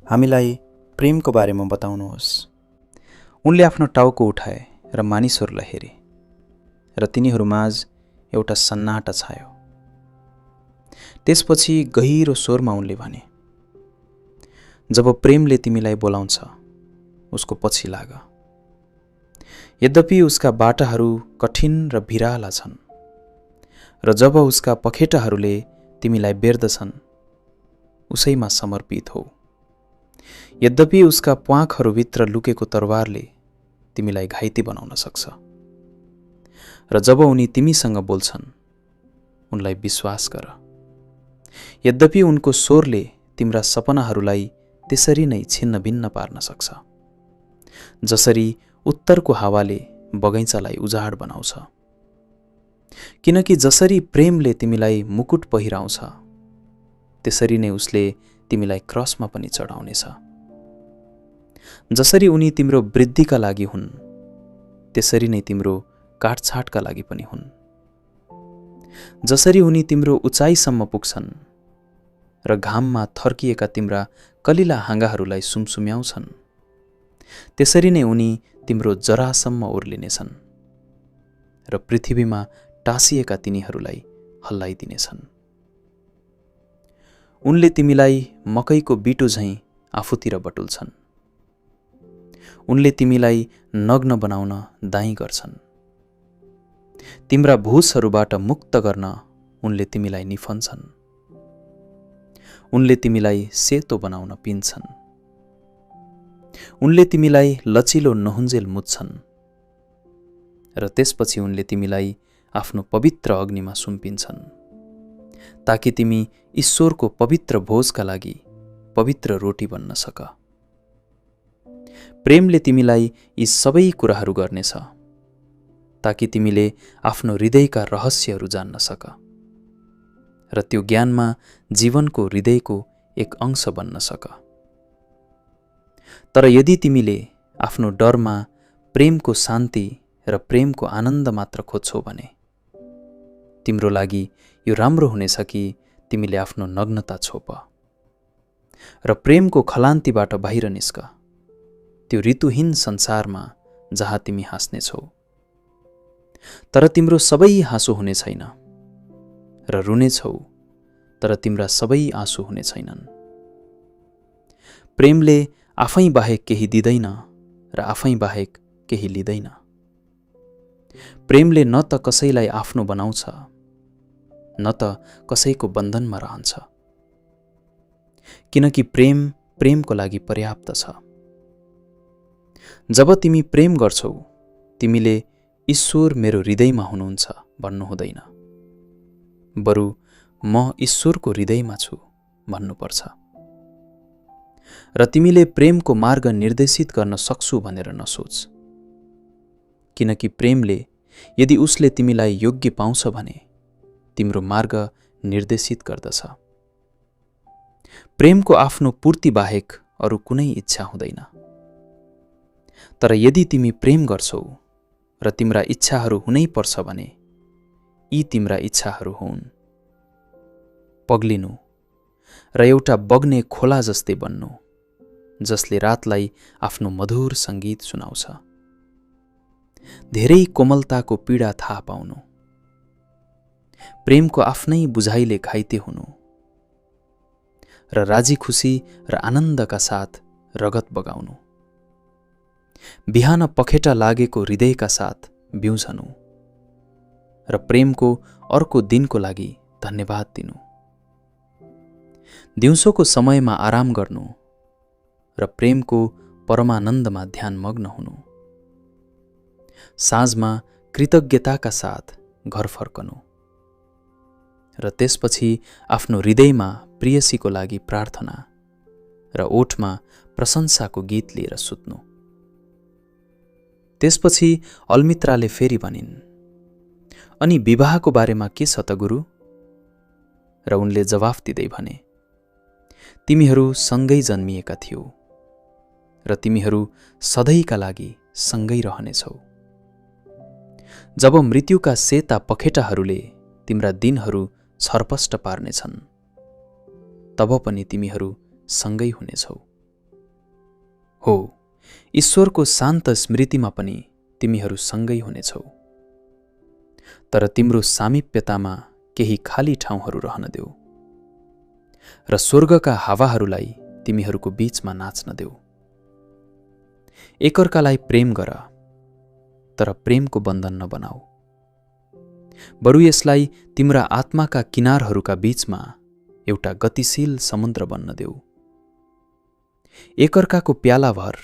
हामीलाई प्रेमको बारेमा बताउनुहोस्। उनले आफ्नो टाउको उठाए र मानिसहरूलाई हेरे र तिनीहरूमाझ एउटा सन्नाटा छायो। त्यसपछि गहिरो स्वरमा उनले भने, जब प्रेमले तिमीलाई बोलाउँछ उसको पछि लाग। यद्यपि उसका बाटाहरू कठिन र भिराला छन् र जब उसका पखेटाहरूले तिमीलाई बेर्दछन् उसैमा समर्पित हो। यद्यपि उसका प्वाँखहरूभित्र लुकेको तरवारले तिमीलाई घाइते बनाउन सक्छ र जब उनी तिमीसँग बोल्छन् उनलाई विश्वास गर। यद्यपि उनको स्वरले तिम्रा सपनाहरूलाई त्यसरी नै छिन्न भिन्न पार्न सक्छ जसरी उत्तरको हावाले बगैँचालाई उजाड बनाउँछ। किनकि जसरी प्रेमले तिमीलाई मुकुट पहिराउँछ त्यसरी नै उसले तिमीलाई क्रसमा पनि चढाउनेछ। जसरी उनी तिम्रो वृद्धिका लागि हुन् त्यसरी नै तिम्रो काटछाटका लागि पनि हुन्। जसरी उनी तिम्रो उचाइसम्म पुग्छन् र घाममा थर्किएका तिम्रा कलिला हाँगाहरूलाई सुमसुम्याउँछन् त्यसरी नै उनी तिम्रो जरासम्म ओर्लिनेछन् र पृथ्वीमा टाँसिएका तिनीहरूलाई हल्लाइदिनेछन्। उनले तिमीलाई मकैको बिटो झैँ आफूतिर बटुल्छन्। उनले तिमीलाई नग्न बनाउन दाइँ गर्छन्। तिम्रा भुसहरूबाट मुक्त गर्न उनले तिमीलाई निफन्छन्। उनले तिमीलाई सेतो बनाउन पिन्छन्। उनले तिमीलाई लचिलो नहुन्जेल मुच्छन् र त्यसपछि उनले तिमीलाई आफ्नो पवित्र अग्निमा सुम्पिन्छन् ताकि तिमी ईश्वरको पवित्र भोजका लागि पवित्र रोटी बन्न सक। प्रेमले तिमीलाई यी सबै कुराहरू गर्नेछ ताकि तिमीले आफ्नो हृदयका रहस्यहरू जान्न सक र त्यो ज्ञानमा जीवनको हृदयको एक अंश बन्न सक। तर यदि तिमीले आफ्नो डरमा प्रेमको शान्ति र प्रेमको आनन्द मात्र खोज्छौ भने तिम्रो लागि यो राम्रो हुनेछ कि तिमीले आफ्नो नग्नता छोप र प्रेमको खलान्तीबाट बाहिर निस्क त्यो ऋतुहीन संसारमा जहाँ तिमी हाँस्नेछौ। तर तिम्रो सबै हाँसो हुने छैन र रुनेछौ तर तिम्रा सबै आँसु हुने छैनन्। प्रेमले आफै बाहेक केही दिँदैन र आफै बाहेक केही लिँदैन। प्रेमले न त कसैलाई आफ्नो बनाउँछ न त कसैको बन्धनमा रहन्छ किनकि प्रेम प्रेमको लागि पर्याप्त छ। जब तिमी प्रेम गर्छौ तिमीले ईश्वर मेरो हृदयमा हुनुहुन्छ भन्नु हुँदैन, बरु म ईश्वरको हृदयमा छु भन्नुपर्छ। र तिमीले प्रेमको मार्ग निर्देशित गर्न सक्छु भनेर नसोच, किनकि प्रेमले यदि उसले तिमीलाई योग्य पाउँछ भने तिम्रो मार्ग निर्देशित गर्दछ। प्रेमको आफ्नो पूर्ति बाहेक अरू कुनै इच्छा हुँदैन। तर यदि तिमी प्रेम गर्छौ र तिम्रा इच्छाहरू हुनै पर्छ भने यी तिम्रा इच्छाहरू हुन् पग्लिनु र एउटा बग्ने खोला जस्तै बन्नु जसले रातलाई आफ्नो मधुर सङ्गीत सुनाउँछ, धेरै कोमलताको पीडा थाहा पाउनु, प्रेमको आफ्नै बुझाइले घाइते हुनु र राजी खुसी र आनन्दका साथ रगत बगाउनु, बिहान पखेटा लागेको हृदयका साथ बिउझनु र प्रेमको अर्को दिनको लागि धन्यवाद दिनु, दिउँसोको समयमा आराम गर्नु र प्रेमको परमानन्दमा ध्यानमग्न हुनु, साँझमा कृतज्ञताका साथ घर फर्कनु र त्यसपछि आफ्नो हृदयमा प्रियसीको लागि प्रार्थना र ओठमा प्रशंसाको गीत लिएर सुत्नु। त्यसपछि अल्मित्राले फेरि भनिन्, अनि विवाहको बारेमा के छ त गुरु? र उनले जवाफ दिँदै भने, तिमीहरू सँगै जन्मिएका थियौ र तिमीहरू सधैँका लागि सँगै रहनेछौ। जब मृत्युका सेता पखेटाहरूले तिम्रा दिनहरू छरपष्ट पार्नेछन् तब पनि तिमीहरू सँगै हुनेछौ। हो, ईश्वरको शान्त स्मृतिमा पनि तिमीहरू सँगै हुनेछौ। तर तिम्रो सामिप्यतामा केही खाली ठाउँहरू रहन देऊ र स्वर्गका हावाहरूलाई तिमीहरूको बीचमा नाच्न देऊ। एकअर्कालाई प्रेम गर, तर प्रेमको बन्धन नबनाऊ। बरु यसलाई तिम्रा आत्माका किनारहरूका बीचमा एउटा गतिशील समुद्र बन्न देऊ। एकअर्काको प्याला भर,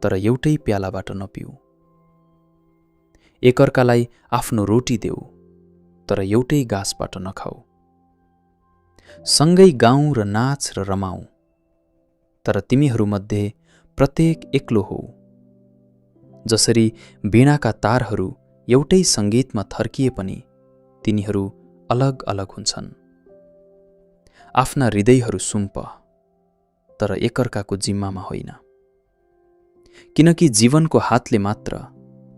तर एउटै प्यालाबाट नपिऊ। एकअर्कालाई आफ्नो रोटी देऊ, तर एउटै गाँसबाट नखाऊ। सँगै गाउँ र नाच र रमाऊ, तर तिमीहरूमध्ये प्रत्येक एक्लो हो। जसरी वीणाका तारहरू एउटै सङ्गीतमा थर्किए पनि तिनीहरू अलग अलग हुन्छन्। आफ्ना हृदयहरू सुम्प, तर एकअर्काको जिम्मामा होइन, किनकि जीवनको हातले मात्र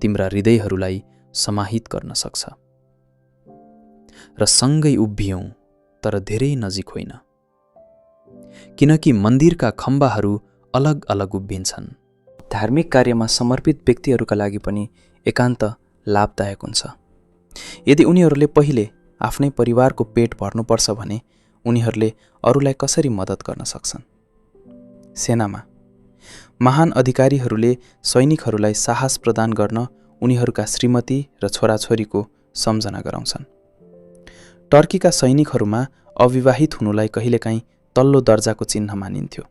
तिम्रा हृदयहरूलाई समाहित गर्न सक्छ। र सँगै उभियौँ, तर धेरै नजिक होइन, किनकि मन्दिरका खम्बाहरू अलग अलग उभिन्छन्। धार्मिक कार्यमा समर्पित व्यक्तिहरूका लागि पनि एकान्त लाभदायक हुन्छ। यदि उनीहरूले पहिले आफ्नै परिवारको पेट भर्नुपर्छ भने उनीहरूले अरूलाई कसरी मद्दत गर्न सक्छन्? सेनामा महान अधिकारीहरूले सैनिकहरूलाई साहस प्रदान गर्न उनीहरूका श्रीमती र छोराछोरीको सम्झना गराउँछन्। टर्कीका सैनिकहरूमा अविवाहित हुनुलाई कहिलेकाहीँ तल्लो दर्जाको चिन्ह मानिन्थ्यो।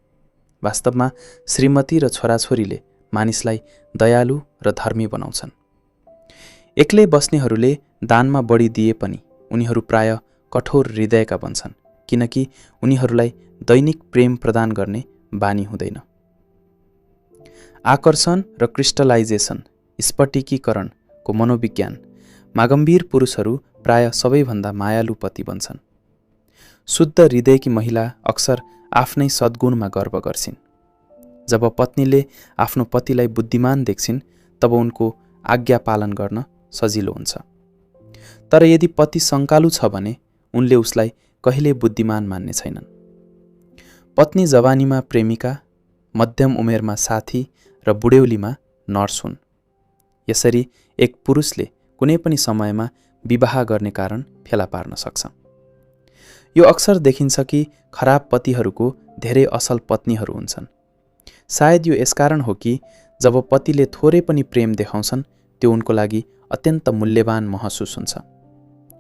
वास्तवमा श्रीमती र छोराछोरीले मानिसलाई दयालु र धर्मी बनाउँछन्। एक्लै बस्नेहरूले दानमा बढी दिए पनि उनीहरू प्राय कठोर हृदयका बन्छन्, किनकि उनीहरूलाई दैनिक प्रेम प्रदान गर्ने बानी हुँदैन। आकर्षण र क्रिस्टलाइजेसन स्फटिकीकरणको मनोविज्ञान मागम्भीर पुरुषहरू प्राय सबैभन्दा मायालु पति बन्छन्। शुद्ध हृदयकी महिला अक्सर आफ्नै सद्गुणमा गर्व गर्छिन्। जब पत्नीले आफ्नो पतिलाई बुद्धिमान देख्छिन् तब उनको आज्ञा पालन गर्न सजिलो हुन्छ। तर यदि पति शङ्कालु छ भने उनले उसलाई कहिले बुद्धिमान मान्ने छैनन्। पत्नी जवानीमा प्रेमिका, मध्यम उमेरमा साथी र बुढेउलीमा नर्स हुन्। यसरी एक पुरुषले कुनै पनि समयमा विवाह गर्ने कारण फेला पार्न सक्छ। यो अक्सर देखिन्छ कि खराब पतिहरूको धेरै असल पत्नीहरू हुन्छन्। सायद यो यसकारण हो कि जब पतिले थोरै पनि प्रेम देखाउँछन् त्यो उनको लागि अत्यन्त मूल्यवान महसुस हुन्छ।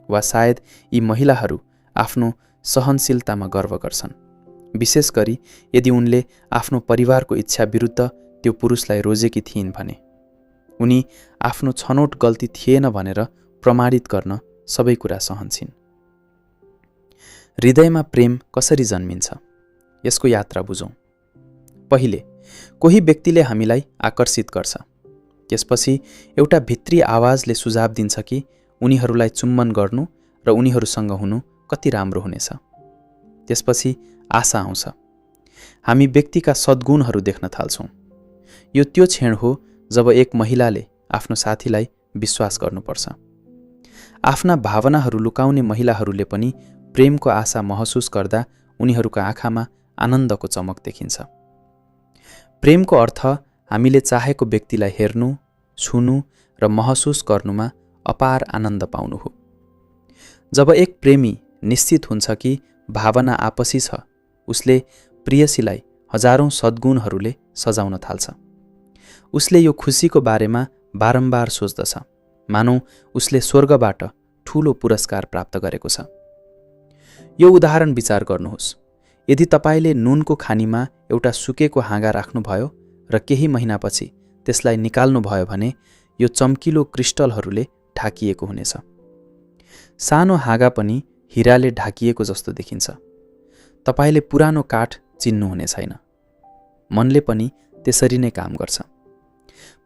वा सायद यी महिलाहरू आफ्नो सहनशीलतामा गर्व गर्छन्, विशेष गरी यदि उनले आफ्नो परिवारको इच्छा विरुद्ध त्यो पुरुषलाई रोजेकी थिइन् भने। उनी आफ्नो छनौट गल्ती थिएन भनेर प्रमाणित गर्न सबै कुरा सहन्छिन्। हृदयमा प्रेम कसरी जन्मिन्छ यसको यात्रा बुझौँ। पहिले कोही व्यक्तिले हामीलाई आकर्षित गर्छ। त्यसपछि एउटा भित्री आवाजले सुझाव दिन्छ कि उनीहरूलाई चुम्बन गर्नु र उनीहरूसँग हुनु कति राम्रो हुनेछ। त्यसपछि आशा आउँछ। हामी व्यक्तिका सद्गुणहरू देख्न थाल्छौँ। यो त्यो क्षण हो जब एक महिलाले आफ्नो साथीलाई विश्वास गर्नुपर्छ। आफ्ना भावनाहरू लुकाउने महिलाहरूले पनि प्रेमको आशा महसुस गर्दा उनीहरूका आँखामा आनन्दको चमक देखिन्छ। प्रेमको अर्थ हामीले चाहेको व्यक्तिलाई हेर्नु, छुनु र महसुस गर्नुमा अपार आनन्द पाउनु हो। जब एक प्रेमी निश्चित हुन्छ कि भावना आपसी छ, उसले प्रेयसीलाई हजारौं सद्गुणहरूले सजाउन थाल्छ। उसले यो खुसीको बारेमा बारम्बार सोच्दछ, मानौ उसले स्वर्गबाट ठूलो पुरस्कार प्राप्त गरेको छ। यो उदाहरण विचार गर्नुहोस्। यदि तपाईले नुनको खानीमा एउटा सुकेको हाँगा राख्नुभयो र केही महिनापछि त्यसलाई निकाल्नुभयो भने यो चम्किलो क्रिस्टलहरूले ढाकिएको हुनेछ। सानो हाँगा पनि हिराले ढाकिएको जस्तो देखिन्छ। तपाईले पुरानो काठ चिन्नुहुने छैन। मनले पनि त्यसरी नै काम गर्छ।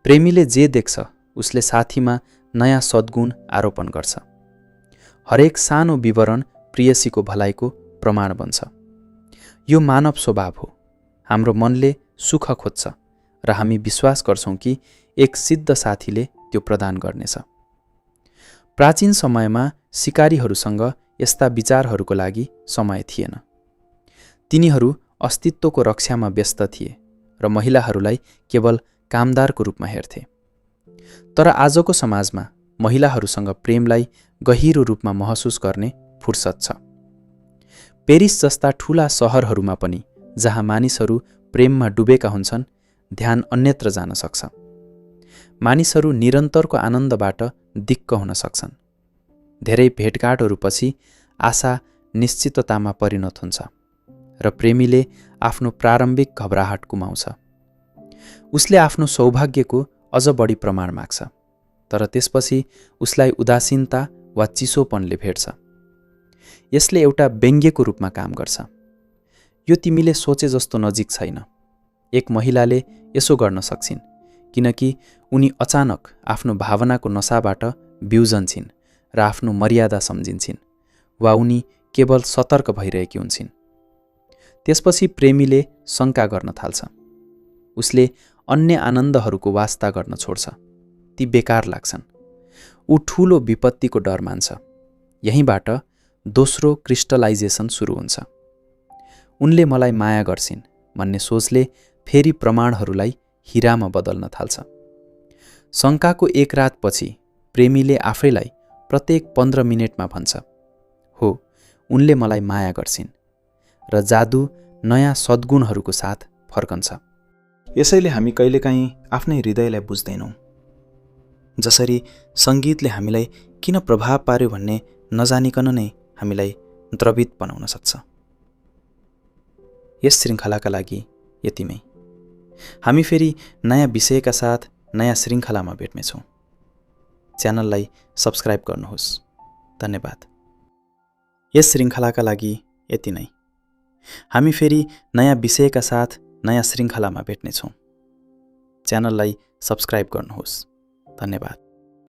प्रेमीले जे देख्छ उसले साथीमा नयाँ सद्गुण आरोपण गर्छ। हरेक सानो विवरण प्रेयसीको भलाइको प्रमाण बन्छ। यो मानव स्वभाव हो। हाम्रो मनले सुख खोज्छ र हामी विश्वास गर्छौं कि एक सिद्ध साथीले त्यो प्रदान गर्नेछ। प्राचीन समयमा शिकारीहरूसँग यस्ता विचारहरूको लागि समय थिएन। तिनीहरू अस्तित्वको रक्षामा व्यस्त थिए र महिलाहरूलाई केवल कामदारको रूपमा हेर्थे। तर आजको समाजमा महिलाहरूसँग प्रेमलाई गहिरो रूपमा महसुस गर्ने फुर्सद छ। पेरिस जस्ता ठूला सहरहरूमा पनि जहाँ मानिसहरू प्रेममा डुबेका हुन्छन्, ध्यान अन्यत्र जान सक्छ। मानिसहरू निरन्तरको आनन्दबाट दिक्क हुन सक्छन्। धेरै भेटघाटहरूपछि आशा निश्चिततामा परिणत हुन्छ र प्रेमीले आफ्नो प्रारम्भिक घबराहट गुमाउँछ। उसले आफ्नो सौभाग्यको अझ बढी प्रमाण माग्छ, तर त्यसपछि उसलाई उदासीनता वा चिसोपनले भेट्छ। यसले एउटा व्यङ्ग्यको रूपमा काम गर्छ। यो तिमीले सोचे जस्तो नजिक छैन। एक महिलाले यसो गर्न सक्छिन् किनकि उनी अचानक आफ्नो भावनाको नसाबाट बिउजन्छिन् र आफ्नो मर्यादा सम्झिन्छिन्, वा उनी केवल सतर्क भइरहेकी हुन्छन्। त्यसपछि प्रेमीले शङ्का गर्न थाल्छ। उसले अन्य आनन्दहरूको वास्ता गर्न छोड्छ। ती बेकार लाग्छन्। ऊ ठूलो विपत्तिको डर मान्छ। यहीँबाट दोस्रो क्रिस्टलाइजेसन सुरु हुन्छ। उनले मलाई माया गर्छिन् भन्ने सोचले फेरि प्रमाणहरूलाई हिरामा बदल्न थाल्छ। शङ्काको एक रातपछि प्रेमीले आफैलाई प्रत्येक 15 मिनेटमा भन्छ, हो, उनले मलाई माया गर्छिन्, र जादु नयाँ सद्गुणहरूको साथ फर्कन्छ। यसैले हामी कहिलेकाहीँ आफ्नै हृदयलाई बुझ्दैनौँ। जसरी सङ्गीतले हामीलाई किन प्रभाव पार्यो भन्ने नजानिकन नै हामीलाई द्रवित बनाउन सक्छ। यस श्रृङ्खलाका लागि यतिमै। हामी फेरि नयाँ विषयका साथ नयाँ श्रृङ्खलामा भेट्नेछौँ। च्यानललाई सब्स्क्राइब गर्नुहोस्। धन्यवाद। यस श्रृङ्खलाका लागि यति नै। हामी फेरि नयाँ विषयका साथ नयाँ श्रृङ्खलामा भेट्नेछौँ। च्यानललाई सब्स्क्राइब गर्नुहोस्। धन्यवाद।